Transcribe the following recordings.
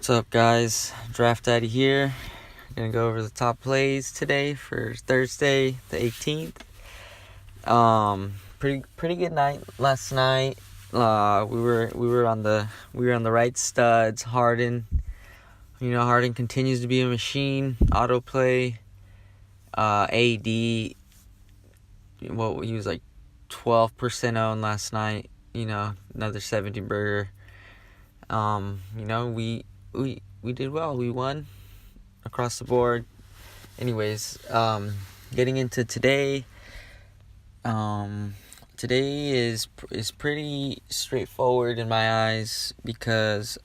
What's up, guys? Draft Daddy here. Gonna go over the top plays today for Thursday, the 18th. Pretty good night last night. We were on the right studs. Harden, Harden continues to be a machine. Autoplay. AD. What he was like 12% owned last night. Another 70 burger. We did well. We won across the board. Anyways, getting into today. Today is pretty straightforward in my eyes because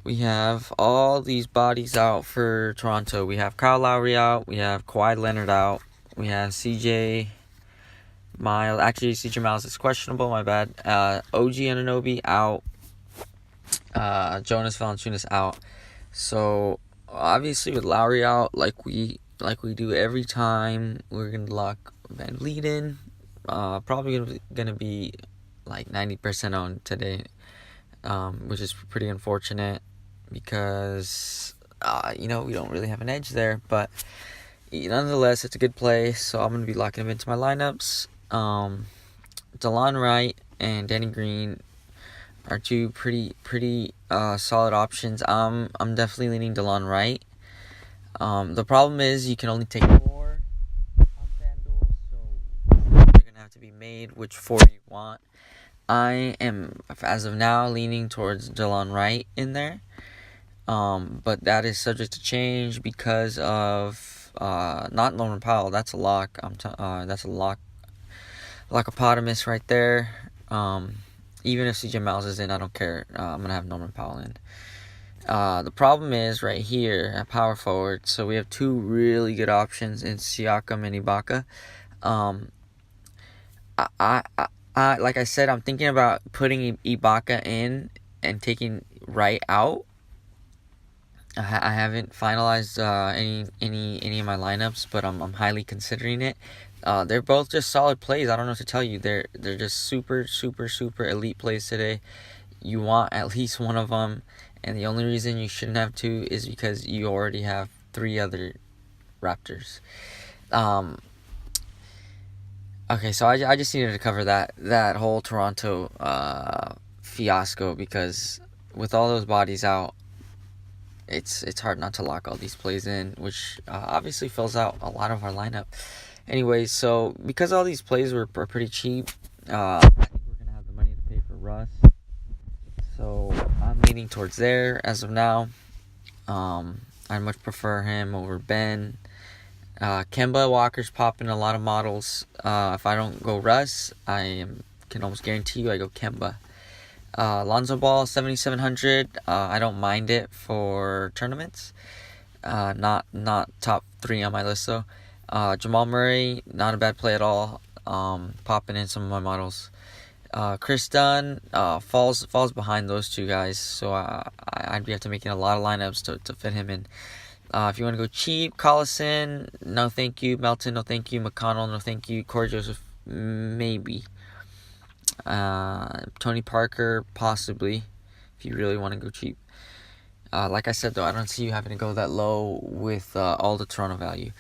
we have all these bodies out for Toronto. We have Kyle Lowry out. We have Kawhi Leonard out. We have CJ Miles. Actually, CJ Miles is questionable. My bad. OG Anunoby out. Jonas Valanciunas out. So obviously with Lowry out, like we do every time, we're gonna lock Van Vliet in. Probably gonna be like 90% on today, which is pretty unfortunate because we don't really have an edge there. But nonetheless, it's a good play, so I'm gonna be locking him into my lineups. DeLon Wright and Danny Green are two pretty solid options. I'm definitely leaning DeLon Wright. The problem is you can only take 4 on FanDuel, so they're gonna have to be made which 4 you want. I am, as of now, leaning towards DeLon Wright in there. But that is subject to change because of not Norman Powell. That's a lock. That's a lockopotamus right there. Even if CJ Miles is in, I don't care. I'm going to have Norman Powell in. The problem is right here at power forward. So we have 2 really good options in Siakam and Ibaka. Like I said, I'm thinking about putting Ibaka in and taking Wright out. I haven't finalized any of my lineups, but I'm highly considering it. They're both just solid plays. I don't know what to tell you. They're just super elite plays today. You want at least one of them, and the only reason you shouldn't have 2 is because you already have 3 other Raptors. Okay, so I just needed to cover that whole Toronto fiasco because with all those bodies out, it's hard not to lock all these plays in, which obviously fills out a lot of our lineup. Anyways, so because all these plays were pretty cheap, I think we're going to have the money to pay for Russ. So I'm leaning towards there as of now. I much prefer him over Ben. Kemba Walker's popping a lot of models. If I don't go Russ, can almost guarantee you I go Kemba. Lonzo Ball 7,700. I don't mind it for tournaments. Not top 3 on my list though. Jamal Murray, not a bad play at all. Popping in some of my models. Chris Dunn falls behind those 2 guys, so I'd be have to making a lot of lineups to fit him in. If you want to go cheap, Collison, no thank you. Melton, no thank you. McConnell, no thank you. Corey Joseph, maybe. Tony Parker, possibly, if you really want to go cheap. Like I said though, I don't see you having to go that low with all the Toronto value.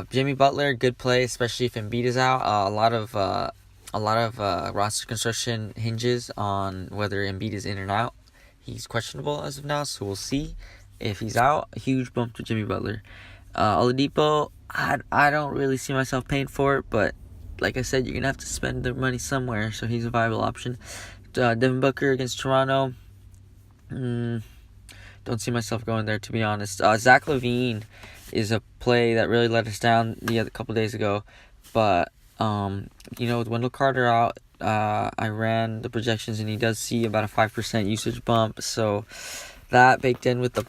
Jimmy Butler, good play, especially if Embiid is out. A lot of roster construction hinges on whether Embiid is in or out. He's questionable as of now, so we'll see. If he's out, a huge bump to Jimmy Butler. Oladipo, I don't really see myself paying for it, but like I said, you're going to have to spend the money somewhere, so he's a viable option. Devin Booker against Toronto. Don't see myself going there, to be honest. Zach LaVine is a play that really let us down a couple days ago. But, with Wendell Carter out, I ran the projections, and he does see about a 5% usage bump. So that baked in with the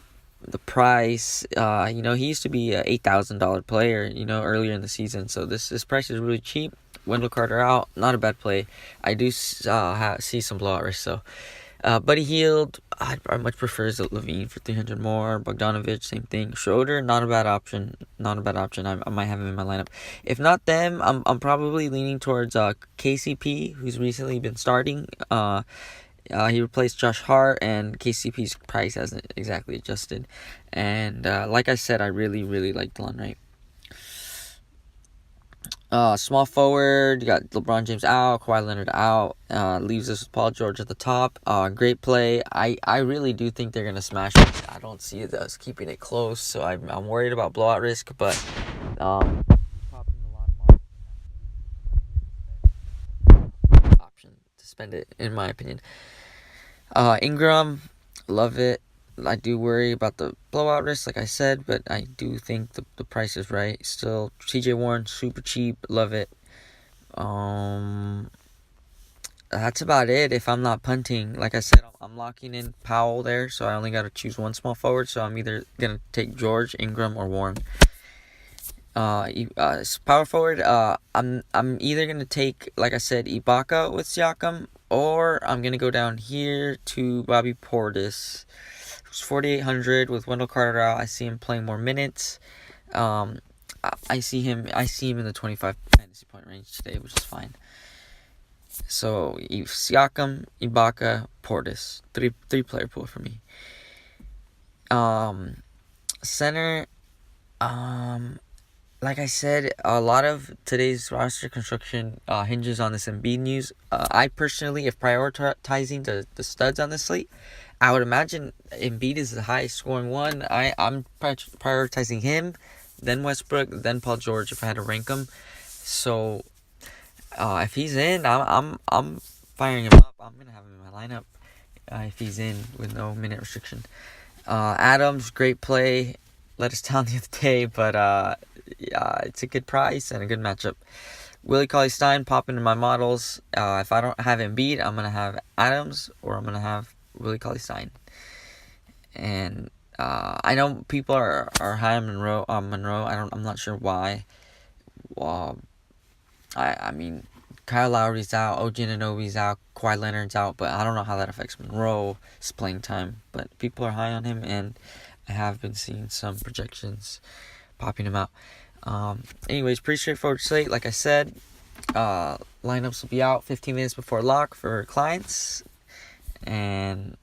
price. He used to be a $8,000 player, earlier in the season. So this price is really cheap. Wendell Carter out, not a bad play. I do see some blowout risk. So, Buddy Hield, I much prefer Levine for 300 more. Bogdanovich, same thing. Schroeder, not a bad option. I might have him in my lineup. If not them, I'm probably leaning towards KCP, who's recently been starting. He replaced Josh Hart, and KCP's price hasn't exactly adjusted. And like I said, I really, really like Delon Wright. Small forward, you got LeBron James out, Kawhi Leonard out, leaves us with Paul George at the top. Great play. I really do think they're gonna smash it. I don't see us keeping it close, so I'm worried about blowout risk, but popping a lot of option to spend it, in my opinion. Ingram, love it. I do worry about the blowout risk, like I said, but I do think the price is right. Still, TJ Warren, super cheap, love it. That's about it. If I'm not punting, like I said, I'm locking in Powell there, so I only got to choose one small forward. So I'm either gonna take George, Ingram, or Warren. Power forward. I'm either gonna take, like I said, Ibaka with Siakam, or I'm gonna go down here to Bobby Portis, who's 4,800 with Wendell Carter out. I see him playing more minutes. I see him in the 25 fantasy point range today, which is fine. So Siakam, Ibaka, Portis, three player pool for me. Center, like I said, a lot of today's roster construction hinges on this Embiid news. I personally, if prioritizing the studs on this slate, I would imagine Embiid is the highest scoring one. I'm prioritizing him, then Westbrook, then Paul George if I had to rank them. So if he's in, I'm firing him up. I'm gonna have him in my lineup if he's in with no minute restriction. Adams, great play, let us down the other day, but it's a good price and a good matchup. Willie Cauley-Stein pop into my models. If I don't have Embiid, I'm gonna have Adams or I'm gonna have Willie Cauley-Stein. And I know people are high on Monroe. I'm not sure why. I mean, Kyle Lowry's out, OG Anunoby's out, Kawhi Leonard's out, but I don't know how that affects Monroe's playing time. But people are high on him, and I have been seeing some projections popping him out. Anyways, pretty straightforward slate. Like I said, lineups will be out 15 minutes before lock for clients, and